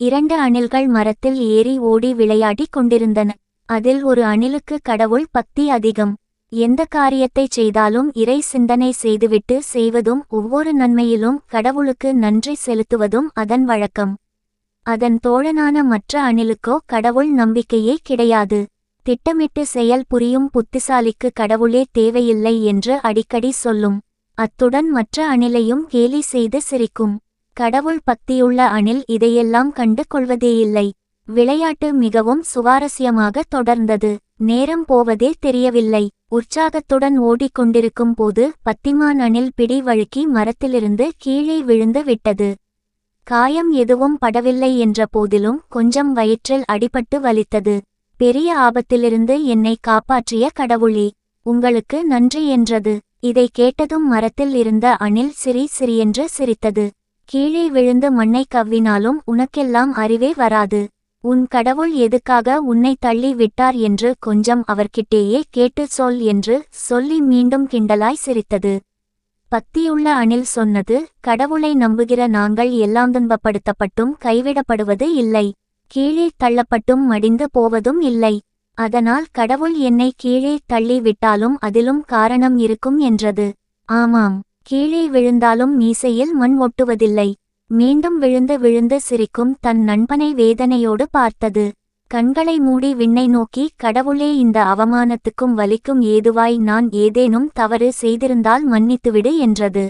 2 அணில்கள் மரத்தில் ஏறி ஓடி விளையாடிக் கொண்டிருந்தன. அதில் ஒரு அணிலுக்கு கடவுள் பக்தி அதிகம். எந்த காரியத்தைச் செய்தாலும் இறை சிந்தனை செய்துவிட்டு செய்வதும் ஒவ்வொரு நன்மையிலும் கடவுளுக்கு நன்றி செலுத்துவதும் அதன் வழக்கம். அதன் தோழனான மற்ற அணிலுக்கோ கடவுள் நம்பிக்கையே கிடையாது. திட்டமிட்டு செயல் புரியும் புத்திசாலிக்கு கடவுளே தேவையில்லை என்று அடிக்கடி சொல்லும். அத்துடன் மற்ற அணிலையும் கேலி செய்து சிரிக்கும். கடவுள் பக்தியுள்ள அணில் இதையெல்லாம் கண்டு கொள்வதேயில்லை. விளையாட்டு மிகவும் சுவாரஸ்யமாக தொடர்ந்தது. நேரம் போவதே தெரியவில்லை. உற்சாகத்துடன் ஓடிக்கொண்டிருக்கும் போது பத்திமான் அணில் பிடி வழுக்கி மரத்திலிருந்து கீழே விழுந்து விட்டது. காயம் எதுவும் படவில்லை என்ற போதிலும் கொஞ்சம் வயிற்றில் அடிபட்டு வலித்தது. பெரிய ஆபத்திலிருந்து என்னை காப்பாற்றிய கடவுளே, உங்களுக்கு நன்றி என்றது. இதை கேட்டதும் மரத்தில் இருந்த அணில் சிரியென்று சிரித்தது. கீழே விழுந்து மண்ணை கவ்வினாலும் உனக்கெல்லாம் அறிவே வராது. உன் கடவுள் எதுக்காக உன்னை தள்ளி விட்டார் என்று கொஞ்சம் அவர்கிட்டேயே கேட்டு சொல் என்று சொல்லி மீண்டும் கிண்டலாய் சிரித்தது. பக்தியுள்ள அணில் சொன்னது, கடவுளை நம்புகிற நாங்கள் எல்லாம் துன்பப்படுத்தப்பட்டும் கைவிடப்படுவது இல்லை. கீழே தள்ளப்பட்டும் மடிந்து போவதும் இல்லை. அதனால் கடவுள் என்னை கீழே தள்ளி விட்டாலும் அதிலும் காரணம் இருக்கும் என்றது. ஆமாம், கீழே விழுந்தாலும் மீசையில் மண் ஒட்டுவதில்லை. மீண்டும் விழுந்து விழுந்து சிரிக்கும் தன் நண்பனை வேதனையோடு பார்த்தது. கண்களை மூடி விண்ணை நோக்கி, கடவுளே, இந்த அவமானத்துக்கும் வலிக்கும் ஏதுவாய் நான் ஏதேனும் தவறு செய்திருந்தால் மன்னித்துவிடு என்றது.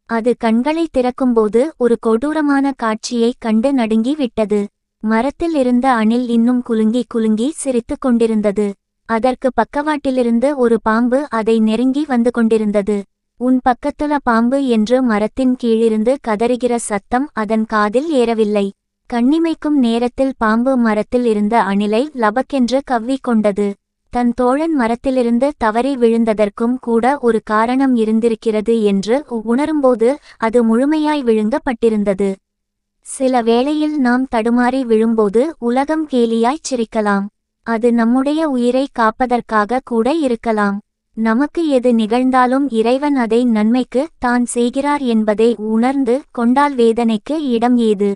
அது கண்களை திறக்கும்போது ஒரு கொடூரமான காட்சியைக் கண்டு நடுங்கி விட்டது. மரத்தில் இருந்த அணில் இன்னும் குலுங்கி குலுங்கி சிரித்து கொண்டிருந்தது. அதற்கு பக்கவாட்டிலிருந்து ஒரு பாம்பு அதை நெருங்கி வந்து கொண்டிருந்தது. உன் பக்கத்துல பாம்பு என்று மரத்தின் கீழிருந்து கதறுகிற சத்தம் அதன் காதில் ஏறவில்லை. கண்ணிமைக்கும் நேரத்தில் பாம்பு மரத்தில் இருந்த அணிலை லபக்கென்று கவ்விக்கொண்டது. தன் தோழன் மரத்திலிருந்து தவறி விழுந்ததற்கும் கூட ஒரு காரணம் இருந்திருக்கிறது என்று உணரும்போது அது முழுமையாய் விழுங்கப்பட்டிருந்தது. சில வேளையில் நாம் தடுமாறி விழும்போது உலகம் கேலியாய்ச் சிரிக்கலாம். அது நம்முடைய உயிரை காப்பதற்காக கூட இருக்கலாம். நமக்கு எது நிகழ்ந்தாலும் இறைவன் அதை நன்மைக்கு தான் செய்கிறார் என்பதை உணர்ந்து கொண்டால் வேதனைக்கு இடம் ஏது?